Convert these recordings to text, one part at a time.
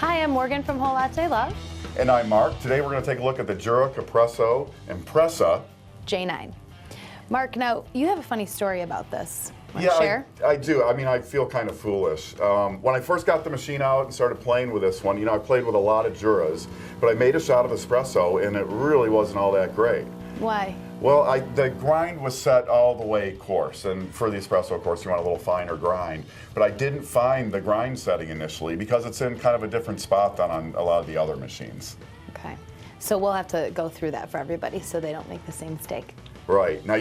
Hi, I'm Morgan from Whole Latte Love. And I'm Mark. Today we're going to take a look at the Jura-Capresso Impressa J9. Mark, now you have a funny story about this. Want to Yeah, share? I do. I mean, I feel kind of foolish. When I first got the machine out and started playing with this one, I played with a lot of Juras, but I made a shot of espresso and it really wasn't all that great. Why? Well, the grind was set all the way coarse, and for the espresso, of course, you want a little finer grind. But I didn't find the grind setting initially because it's in kind of a different spot than on a lot of the other machines. Okay. So we'll have to go through that for everybody so they don't make the same mistake. Right. Now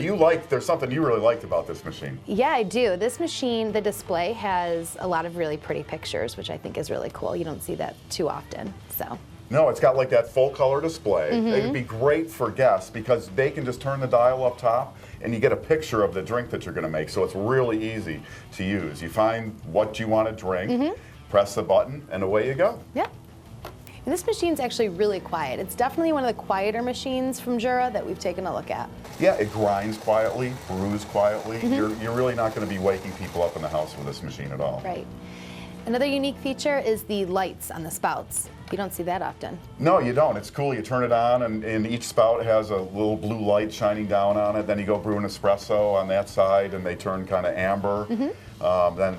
there's something you really liked about this machine. Yeah, I do. This machine, the display has a lot of really pretty pictures, which I think is really cool. You don't see that too often, so. No, it's got like that full color display. It would be great for guests because they can just turn the dial up top and you get a picture of the drink that you're going to make. So it's really easy to use. You find what you want to drink, press the button, and away you go. Yeah. And this machine's actually really quiet. It's definitely one of the quieter machines from Jura that we've taken a look at. Yeah, it grinds quietly, brews quietly. You're really not going to be waking people up in the house with this machine at all. Right. Another unique feature is the lights on the spouts. You don't see that often. No, you don't. It's cool. You turn it on, and each spout has a little blue light shining down on it. Then you go brew an espresso on that side, and they turn kind of amber. Then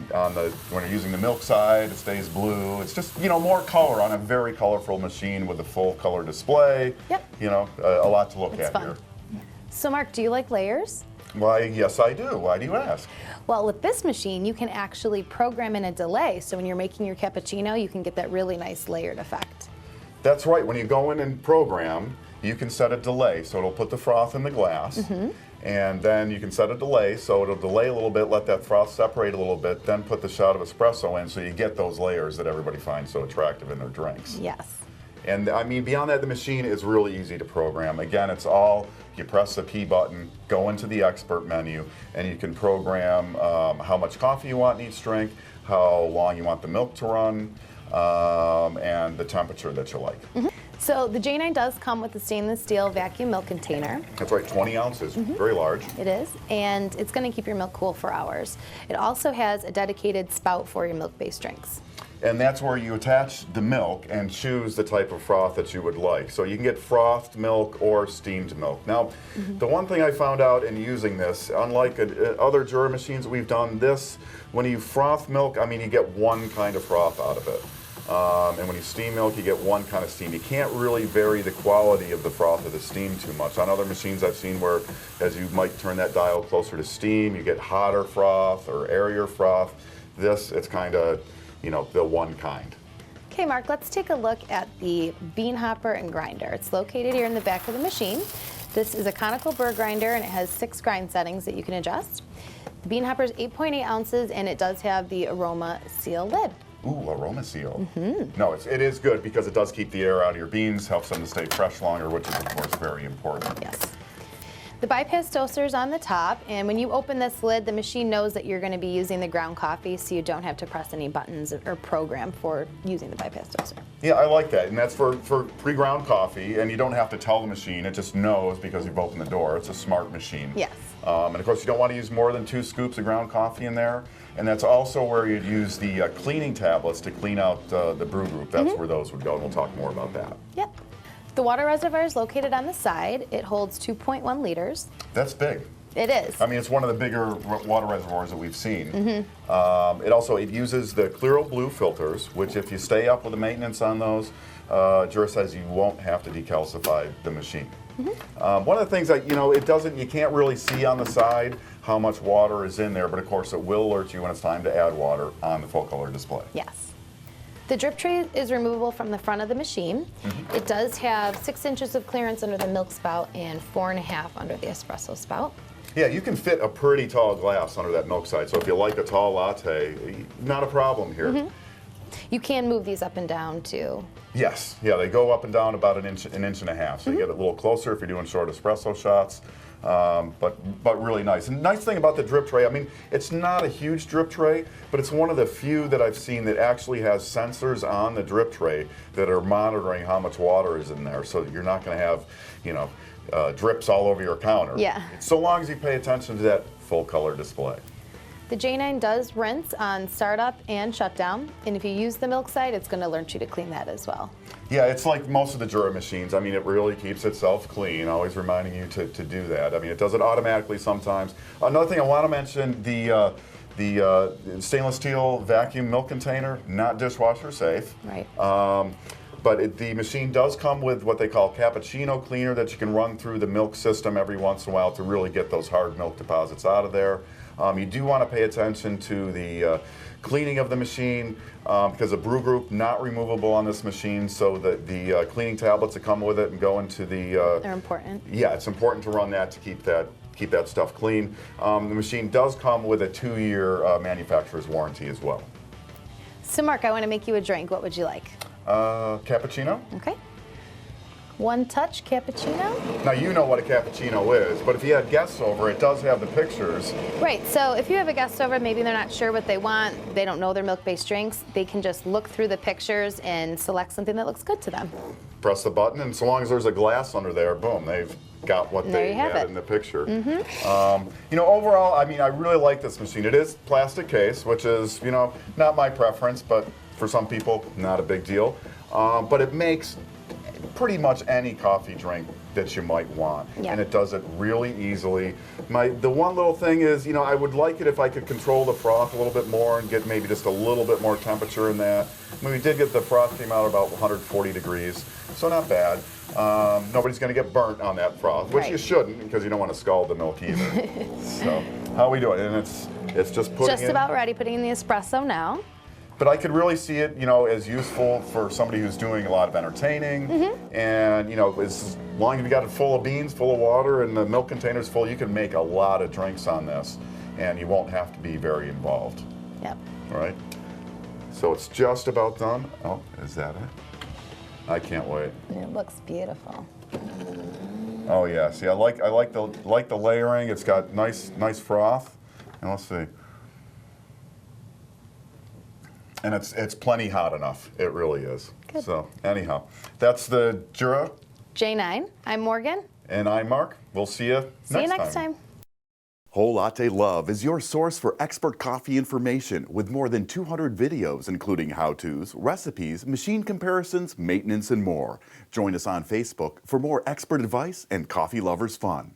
when you're using the milk side, it stays blue. It's just more color on a very colorful machine with a full color display. Yep. A lot to look It's at fun. here. So Mark, do you like layers? Why, yes, I do. Why do you ask? Well, with this machine, you can actually program in a delay. So when you're making your cappuccino, you can get that really nice layered effect. That's right. When you go in and program, you can set a delay. So it'll put the froth in the glass. And then you can set a delay. So it'll delay a little bit, let that froth separate a little bit, then put the shot of espresso in so you get those layers that everybody finds so attractive in their drinks. Yes. And I mean, beyond that, the machine is really easy to program. Again, it's all, you press the P button, go into the expert menu, and you can program how much coffee you want in each drink, how long you want the milk to run, and the temperature that you like. So the J9 does come with a stainless steel vacuum milk container. That's right, 20 ounces, very large. It is, and it's going to keep your milk cool for hours. It also has a dedicated spout for your milk-based drinks. And that's where you attach the milk and choose the type of froth that you would like. So you can get frothed milk or steamed milk. Now, the one thing I found out in using this, unlike other Jura machines that we've done, when you froth milk, I mean, you get one kind of froth out of it. And when you steam milk, you get one kind of steam. You can't really vary the quality of the froth of the steam too much. On other machines I've seen where, as you might turn that dial closer to steam, you get hotter froth or airier froth. It's kind of, the one kind. Okay, Mark, let's take a look at the bean hopper and grinder. It's located here in the back of the machine. This is a conical burr grinder, and it has 6 grind settings that you can adjust. The bean hopper is 8.8 ounces, and it does have the aroma seal lid. Ooh, aroma seal. No, it is good because it does keep the air out of your beans, helps them to stay fresh longer, which is, of course, very important. Yes. The bypass toaster is on the top, and when you open this lid, the machine knows that you're going to be using the ground coffee, so you don't have to press any buttons or program for using the bypass toaster. Yeah, I like that, and that's for pre-ground coffee, and you don't have to tell the machine, it just knows because you've opened the door. It's a smart machine. Yes. And of course, you don't want to use more than 2 scoops of ground coffee in there, and that's also where you'd use the cleaning tablets to clean out the brew group. That's where those would go, and we'll talk more about that. Yep. The water reservoir is located on the side. It holds 2.1 liters. That's big. It is. I mean, it's one of the bigger water reservoirs that we've seen. It uses the Clearo Blue filters, which if you stay up with the maintenance on those, Jura says you won't have to decalcify the machine. One of the things that, you can't really see on the side how much water is in there, but of course it will alert you when it's time to add water on the full color display. Yes. The drip tray is removable from the front of the machine. It does have 6 inches of clearance under the milk spout and 4.5 under the espresso spout. Yeah, you can fit a pretty tall glass under that milk side, so if you like a tall latte, not a problem here. You can move these up and down too. Yes, yeah, they go up and down about an inch and a half, so you get a little closer if you're doing short espresso shots. But really nice. And the nice thing about the drip tray, I mean, it's not a huge drip tray, but it's one of the few that I've seen that actually has sensors on the drip tray that are monitoring how much water is in there, so that you're not going to have, drips all over your counter. Yeah. So long as you pay attention to that full color display. The J9 does rinse on startup and shutdown, and if you use the milk side, it's going to alert you to clean that as well. Yeah, it's like most of the Jura machines. I mean, it really keeps itself clean, always reminding you to do that. I mean, it does it automatically sometimes. Another thing I want to mention, the stainless steel vacuum milk container, not dishwasher safe. Right. But the machine does come with what they call cappuccino cleaner that you can run through the milk system every once in a while to really get those hard milk deposits out of there. You do want to pay attention to the cleaning of the machine because the brew group not removable on this machine, so that the cleaning tablets that come with it and go into the They're important. Yeah, it's important to run that to keep that stuff clean. The machine does come with a 2-year manufacturer's warranty as well. So Mark, I want to make you a drink. What would you like? Cappuccino. Okay. One touch cappuccino. Now you know what a cappuccino is, but if you had guests over, it does have the pictures. Right, so if you have a guest over, maybe they're not sure what they want, they don't know their milk-based drinks, they can just look through the pictures and select something that looks good to them. Press the button, and so long as there's a glass under there, boom, they've got what they had in the picture. You know, overall, I mean, I really like this machine. It is plastic case, which is, you know, not my preference, but for some people, not a big deal. But it makes pretty much any coffee drink that you might want, and it does it really easily. The one little thing is, you know, I would like it if I could control the froth a little bit more and get maybe just a little bit more temperature in that. I mean, we did get the froth came out about 140 degrees, so not bad. Nobody's going to get burnt on that froth, which you shouldn't, because you don't want to scald the milk either. So how are we doing? And it's just putting just about ready, putting in the espresso now. But I could really see it, you know, as useful for somebody who's doing a lot of entertaining, and you know, as long as you got it full of beans, full of water, and the milk container's full, you can make a lot of drinks on this, and you won't have to be very involved. Yep. All right. So it's just about done. Oh, is that it? I can't wait. It looks beautiful. Oh yeah. See, I like the layering. It's got nice froth, and let's see. And it's plenty hot enough. It really is. Good. So anyhow, that's the Jura. J9. I'm Morgan. And I'm Mark. We'll see you next time. Whole Latte Love is your source for expert coffee information with more than 200 videos, including how-tos, recipes, machine comparisons, maintenance, and more. Join us on Facebook for more expert advice and coffee lovers fun.